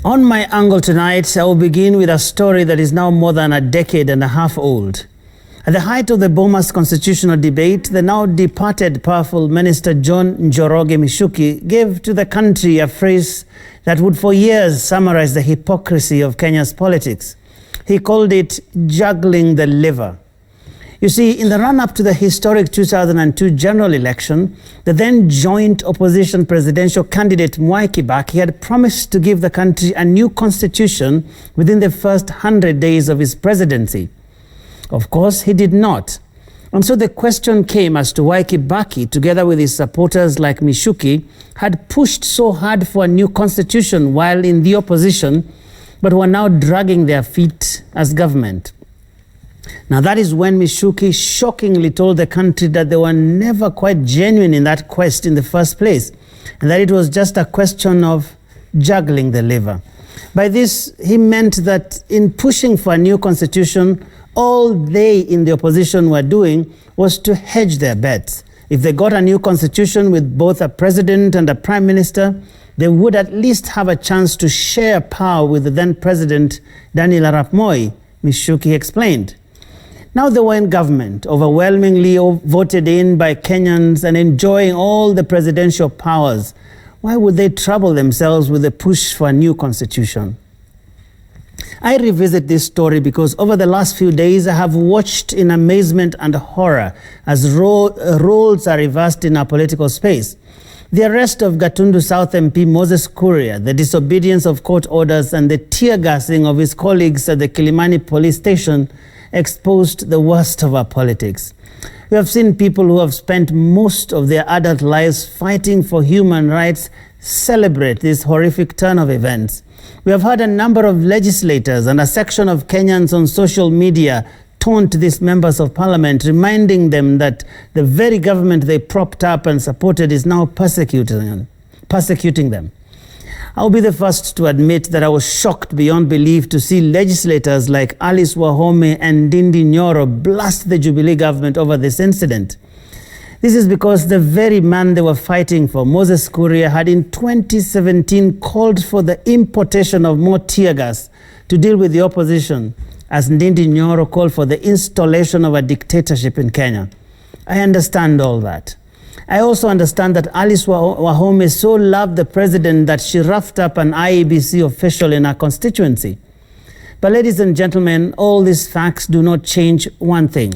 On my angle tonight, I will begin with a story that is now more than a decade and a half old. At the height of the Bomas constitutional debate, the now departed powerful Minister John Njoroge Michuki gave to the country a phrase that would for years summarize the hypocrisy of Kenya's politics. He called it juggling the liver. You see, in the run-up to the historic 2002 general election, the then joint opposition presidential candidate Mwai Kibaki had promised to give the country a new constitution within the first 100 days of his presidency. Of course, he did not. And so the question came as to why Kibaki, together with his supporters like Michuki, had pushed so hard for a new constitution while in the opposition, but were now dragging their feet as government. Now that is when Michuki shockingly told the country that they were never quite genuine in that quest in the first place, and that it was just a question of juggling the liver. By this, he meant that in pushing for a new constitution, all they in the opposition were doing was to hedge their bets. If they got a new constitution with both a president and a prime minister, they would at least have a chance to share power with the then president, Daniel Arap Moi, Michuki explained. Now they were in government, overwhelmingly voted in by Kenyans and enjoying all the presidential powers. Why would they trouble themselves with the push for a new constitution? I revisit this story because over the last few days I have watched in amazement and horror as roles are reversed in our political space. The arrest of Gatundu South MP Moses Kuria, the disobedience of court orders and the tear gassing of his colleagues at the Kilimani police station exposed the worst of our politics. We have seen people who have spent most of their adult lives fighting for human rights celebrate this horrific turn of events. We have heard a number of legislators and a section of Kenyans on social media taunt these members of parliament, reminding them that the very government they propped up and supported is now persecuting them. I'll be the first to admit that I was shocked beyond belief to see legislators like Alice Wahome and Ndindi Nyoro blast the Jubilee government over this incident. This is because the very man they were fighting for, Moses Kuria, had in 2017 called for the importation of more tear gas to deal with the opposition, as Ndindi Nyoro called for the installation of a dictatorship in Kenya. I understand all that. I also understand that Alice Wahome so loved the president that she roughed up an IEBC official in her constituency. But ladies and gentlemen, all these facts do not change one thing,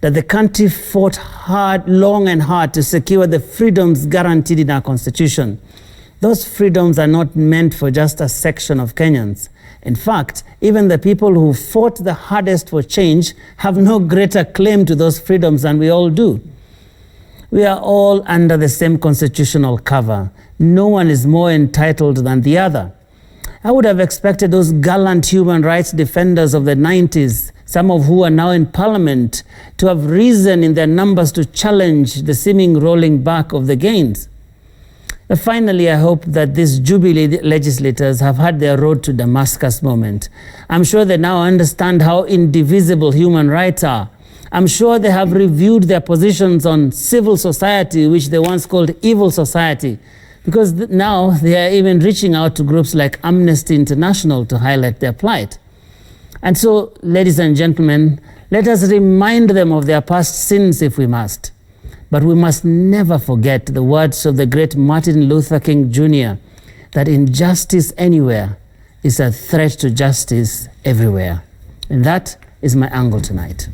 that the country fought hard, long and hard to secure the freedoms guaranteed in our constitution. Those freedoms are not meant for just a section of Kenyans. In fact, even the people who fought the hardest for change have no greater claim to those freedoms than we all do. We are all under the same constitutional cover. No one is more entitled than the other. I would have expected those gallant human rights defenders of the 90s, some of who are now in parliament, to have risen in their numbers to challenge the seeming rolling back of the gains. But finally, I hope that these Jubilee legislators have had their road to Damascus moment. I'm sure they now understand how indivisible human rights are. I'm sure they have reviewed their positions on civil society, which they once called evil society, because now they are even reaching out to groups like Amnesty International to highlight their plight. And so, ladies and gentlemen, let us remind them of their past sins if we must. But we must never forget the words of the great Martin Luther King Jr., that injustice anywhere is a threat to justice everywhere. And that is my angle tonight.